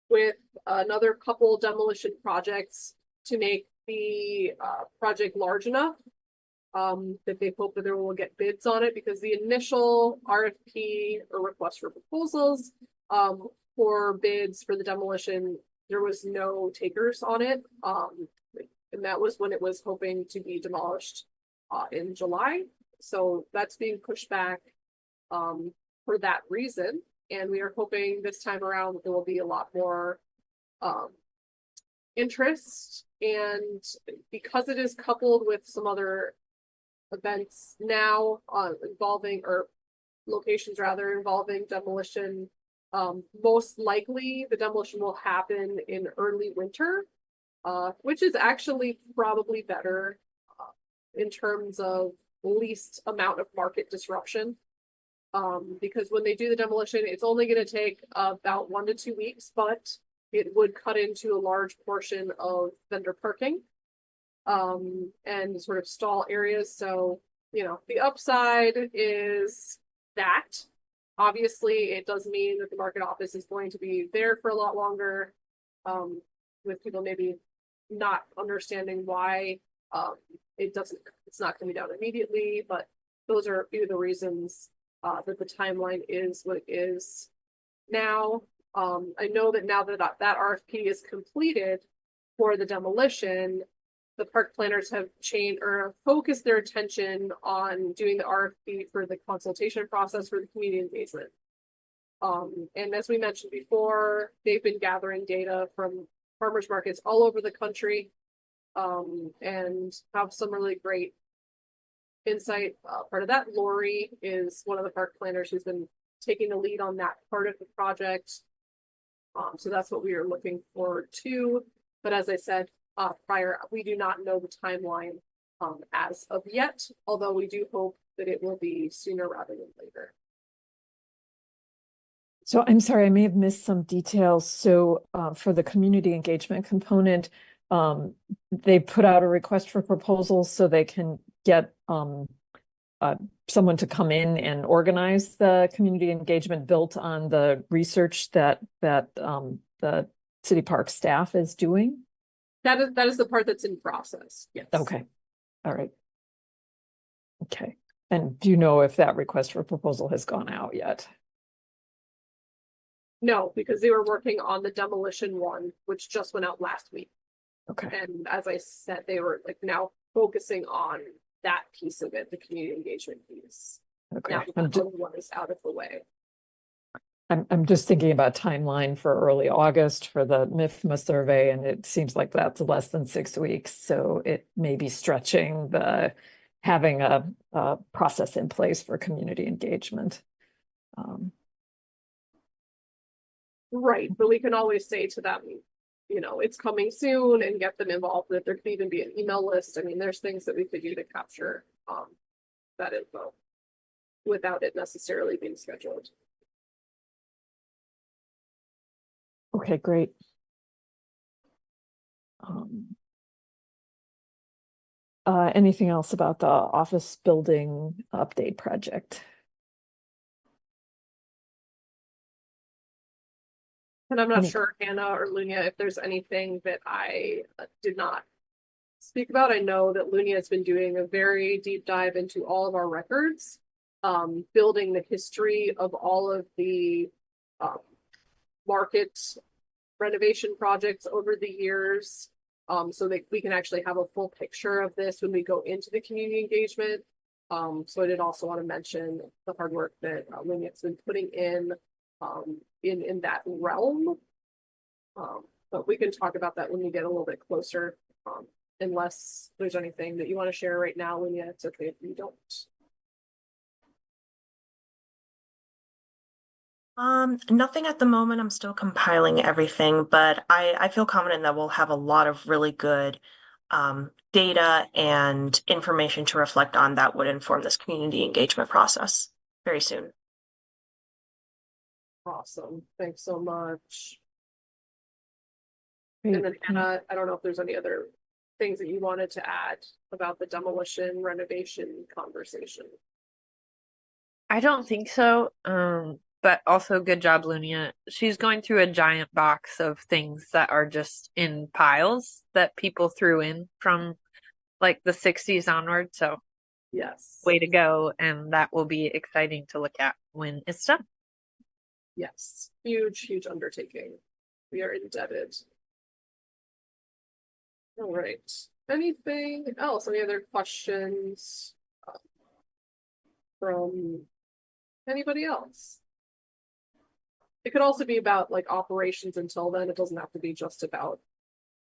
with another couple demolition projects to make the project large enough that they hope that they will get bids on it, because the initial RFP or request for proposals for bids for the demolition, there was no takers on it. And that was when it was hoping to be demolished in July. So that's being pushed back for that reason. And we are hoping this time around that there will be a lot more interest. And because it is coupled with some other events now involving, or locations rather, involving demolition, most likely the demolition will happen in early winter, which is actually probably better in terms of least amount of market disruption. Because when they do the demolition, it's only going to take about 1 to 2 weeks, but it would cut into a large portion of vendor parking and sort of stall areas. So, you know, the upside is that obviously it does mean that the market office is going to be there for a lot longer, with people maybe not understanding why it's not coming down immediately, but those are a few of the reasons that the timeline is what it is now. I know that now that that RFP is completed for the demolition, the park planners have changed or focused their attention on doing the RFP for the consultation process for the community engagement. And as we mentioned before, they've been gathering data from farmers markets all over the country and have some really great insight. Part of that, Lori is one of the park planners who's been taking the lead on that part of the project. So that's what we are looking forward to. But as I said prior, we do not know the timeline as of yet, although we do hope that it will be sooner rather than later. So I'm sorry, I may have missed some details. So for the community engagement component, they put out a request for proposals so they can get someone to come in and organize the community engagement built on the research that the city park staff is doing. That is the part that's in process. Yes. Okay. All right. Okay. And do you know if that request for proposal has gone out yet? No, because they were working on the demolition one, which just went out last week. Okay, And as I said, they were like now focusing on that piece of it, the community engagement piece. okay. Now that I'm the ju- other one is out of the way. I'm just thinking about timeline for early August for the MIFMA survey, and it seems like that's less than 6 weeks. So it may be stretching having a process in place for community engagement. Right, but we can always say to them, you know, it's coming soon and get them involved. That there could even be an email list. I mean, there's things that we could do to capture that info without it necessarily being scheduled. Okay, great. Anything else about the office building update project? And I'm not Any- sure, Hannah or Lunia, if there's anything that I did not speak about. I know that Lunia has been doing a very deep dive into all of our records, building the history of all of the market renovation projects over the years, so that we can actually have a full picture of this when we go into the community engagement. So I did also want to mention the hard work that Lunia's been putting in that realm. But we can talk about that when we get a little bit closer. Unless there's anything that you want to share right now, Lunia, it's okay if you don't. Nothing at the moment. I'm still compiling everything, but I feel confident that we'll have a lot of really good data and information to reflect on that would inform this community engagement process very soon. Awesome. Thanks so much. Great. And then Hannah, I don't know if there's any other things that you wanted to add about the demolition renovation conversation. I don't think so. But also good job, Lunia. She's going through a giant box of things that are just in piles that people threw in from like the 60s onward. So Yes. way to go. And that will be exciting to look at when it's done. Yes. Huge, huge undertaking. We are indebted. All right. Anything else? Any other questions from anybody else? It could also be about like operations until then. It doesn't have to be just about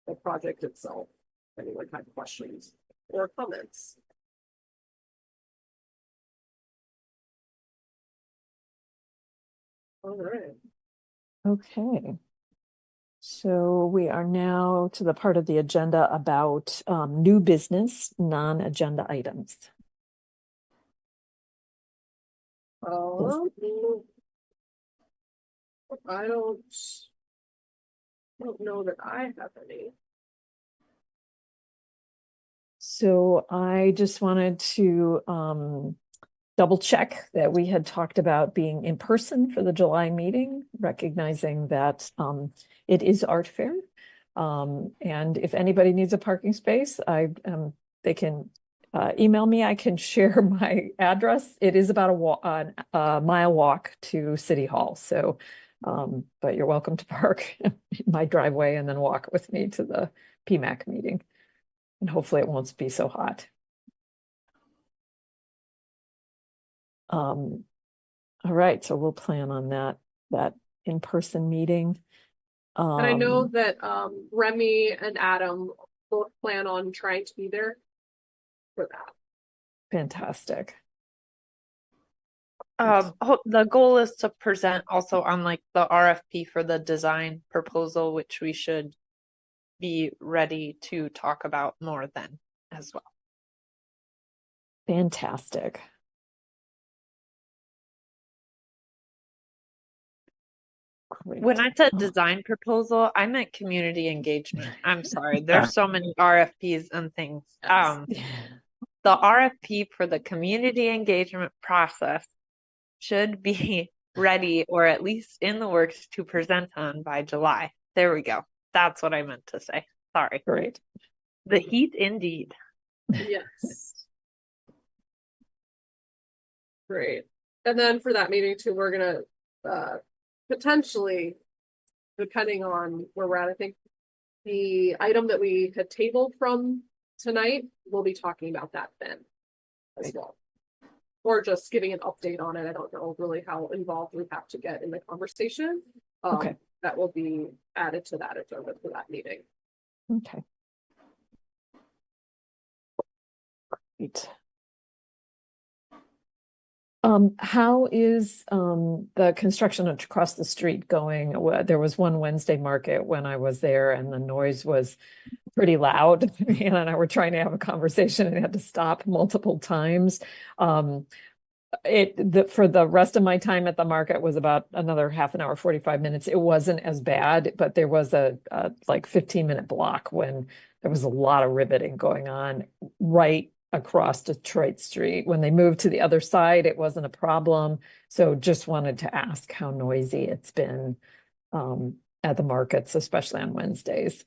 the project itself. Anyone had questions or comments? All right. Okay. So we are now to the part of the agenda about new business, non-agenda items. I don't know that I have any. So I just wanted to double check that we had talked about being in person for the July meeting, recognizing that it is art fair. And if anybody needs a parking space, they can email me. I can share my address. It is about a mile walk to City Hall. So, but you're welcome to park in my driveway and then walk with me to the PMAC meeting. And hopefully it won't be so hot. All right, so we'll plan on that in-person meeting. And I know that Remy and Adam both plan on trying to be there for that. Fantastic. The goal is to present also on like the RFP for the design proposal, which we should be ready to talk about more then as well. Fantastic. Great. When I said design proposal, I meant community engagement. I'm sorry. There's so many RFPs and things. The RFP for the community engagement process should be ready or at least in the works to present on by July. There we go. That's what I meant to say. Sorry. Great. The heat indeed. Yes. Great. And then for that meeting too, we're gonna potentially, depending on where we're at, I think the item that we had tabled from tonight, we'll be talking about that then as well. Or just giving an update on it. I don't know really how involved we have to get in the conversation. Okay. That will be added to that agenda for that meeting. Okay. Great. How is the construction across the street going? There was one Wednesday market when I was there, and the noise was pretty loud. Hannah and I were trying to have a conversation and had to stop multiple times. For the rest of my time at the market was about another half an hour, 45 minutes. It wasn't as bad, but there was a like 15-minute block when there was a lot of riveting going on right across Detroit Street. When they moved to the other side, it wasn't a problem. So just wanted to ask how noisy it's been at the markets, especially on Wednesdays.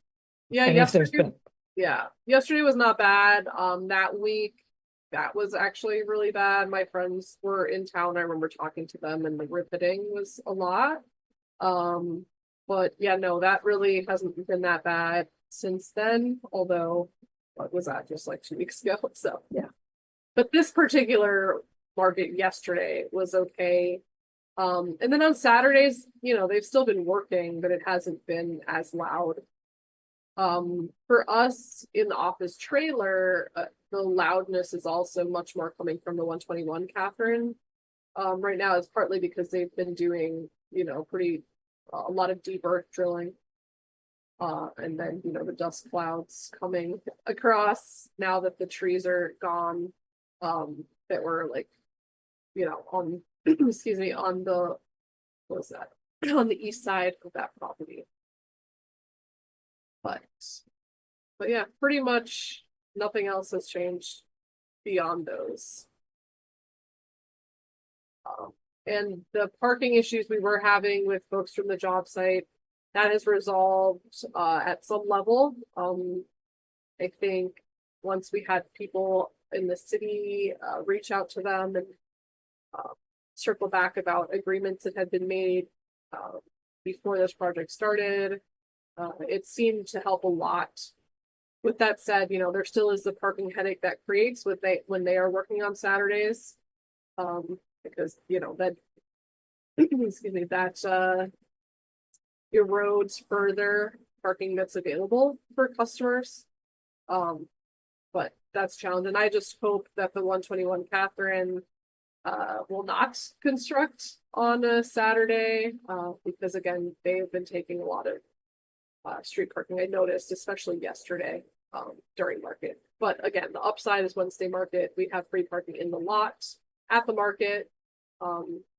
Yeah, And if there's yesterday, been, yesterday was not bad. That week, that was actually really bad. My friends were in town. I remember talking to them, and the riveting was a lot. But yeah, no, that really hasn't been that bad since then. Although, what was that, just like 2 weeks ago? So Yeah. But this particular market yesterday was okay. And then on Saturdays, they've still been working, but it hasn't been as loud. For us in the office trailer, the loudness is also much more coming from the 121 Catherine. Right now it's partly because they've been doing, a lot of deep earth drilling. And then, the dust clouds coming across now that the trees are gone, that were like, on, excuse me, on the, what was that? On the east side of that property. But yeah, pretty much nothing else has changed beyond those. And the parking issues we were having with folks from the job site, that has resolved at some level. I think once we had people in the city reach out to them and circle back about agreements that had been made before this project started, it seemed to help a lot. With that said, there still is the parking headache that creates when they are working on Saturdays. Because, that, excuse me, that erodes further parking that's available for customers. But that's challenging. And I just hope that the 121 Catherine will not construct on a Saturday, because again, they have been taking a lot of street parking. I noticed, especially yesterday during market. But again, the upside is Wednesday market. We have free parking in the lot at the market.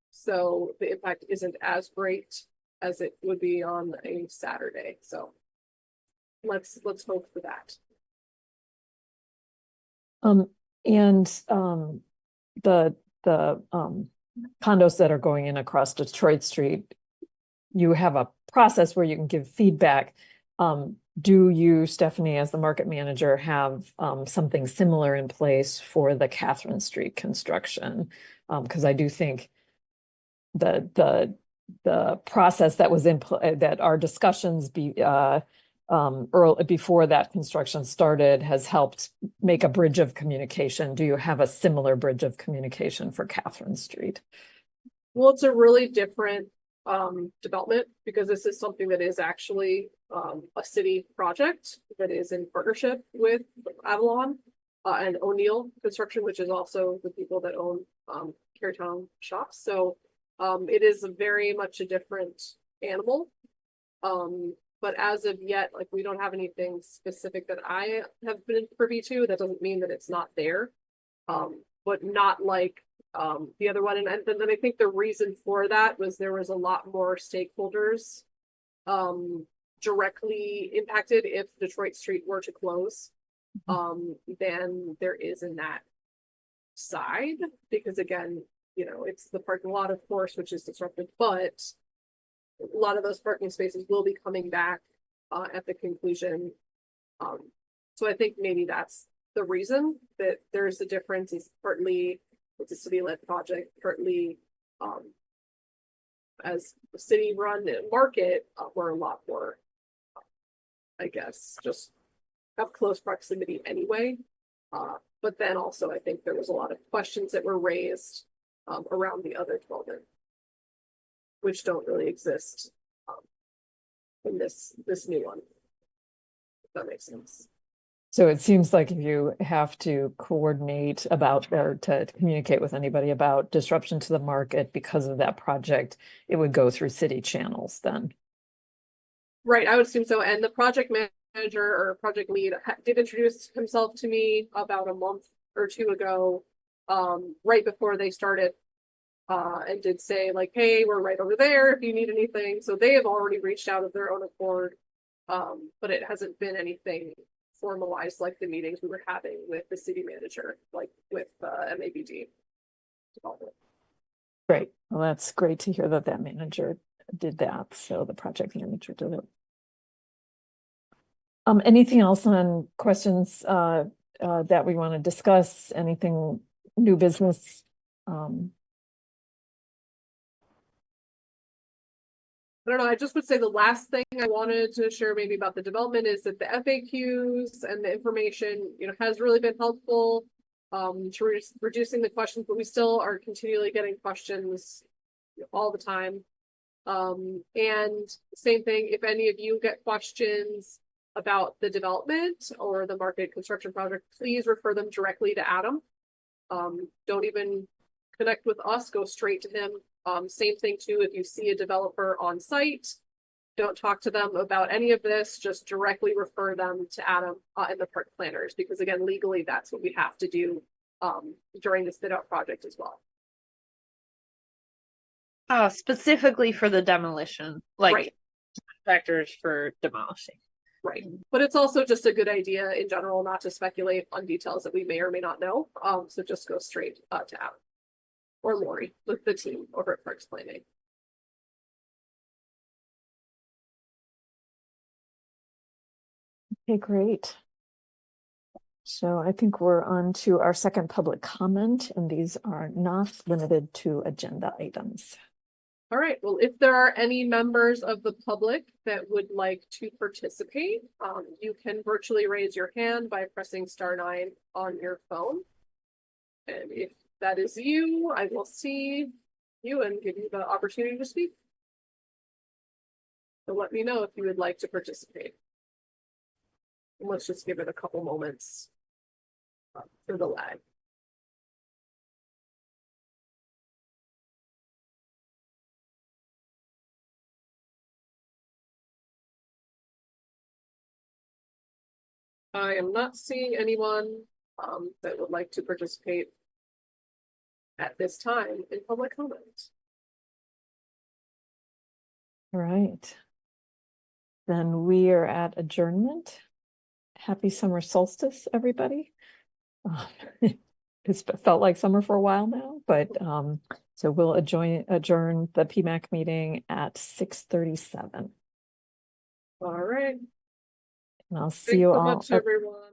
So the impact isn't as great as it would be on a Saturday. So let's hope for that. The condos that are going in across Detroit Street, you have a process where you can give feedback. Do you, Stephanie, as the market manager, have something similar in place for the Catherine Street construction? Because I do think the process that was that our discussions early before that construction started has helped make a bridge of communication. Do you have a similar bridge of communication for Catherine Street? Well, it's a really different development because this is something that is actually a city project that is in partnership with Avalon and O'Neill Construction, which is also the people that own Carytown Shops. So it is very much a different animal. But as of yet, like, we don't have anything specific that I have been privy to. That doesn't mean that it's not there. But not like the other one. And then I think the reason for that was there was a lot more stakeholders directly impacted if Detroit Street were to close than there is in that side. Because again, it's the parking lot, of course, which is disrupted, but a lot of those parking spaces will be coming back at the conclusion. So I think maybe that's the reason that there's a difference. Is partly it's a city-led project, partly as the city run market, we're a lot more, I guess, just have close proximity anyway. But then also I think there was a lot of questions that were raised around the other development, which don't really exist in this new one. If that makes sense. So it seems like if you have to coordinate about or to communicate with anybody about disruption to the market because of that project, it would go through city channels then. Right, I would assume so. And the project manager or project lead did introduce himself to me about a month or two ago, right before they started, and did say like, hey, we're right over there if you need anything. So they have already reached out of their own accord, but it hasn't been anything formalized like the meetings we were having with the city manager, like with MABD development. Great. Well, that's great to hear that that manager did that. So the project manager did it. Anything else on questions that we want to discuss? Anything new business? I don't know, I just would say the last thing I wanted to share maybe about the development is that the FAQs and the information, has really been helpful to reducing the questions, but we still are continually getting questions all the time. And same thing, if any of you get questions about the development or the market construction project, please refer them directly to Adam. Don't even connect with us, go straight to him. Same thing too, if you see a developer on site, don't talk to them about any of this, just directly refer them to Adam and the park planners, because again, legally, that's what we have to do during this bid out project as well. Specifically for the demolition, like Right. factors for demolishing. Right. But it's also just a good idea in general not to speculate on details that we may or may not know. So just go straight to Adam or Lori with the team over at Parks Planning. Okay, great. So I think we're on to our second public comment, and these are not limited to agenda items. All right, well, if there are any members of the public that would like to participate, you can virtually raise your hand by pressing *9 on your phone. And if that is you, I will see you and give you the opportunity to speak. So let me know if you would like to participate. And let's just give it a couple moments for the lag. I am not seeing anyone that would like to participate at this time in public comment. All right. Then we are at adjournment. Happy summer solstice, everybody. It's felt like summer for a while now, but so we'll adjourn the PMAC meeting at 6:37. All right. And I'll see Thanks you so all. much, everyone.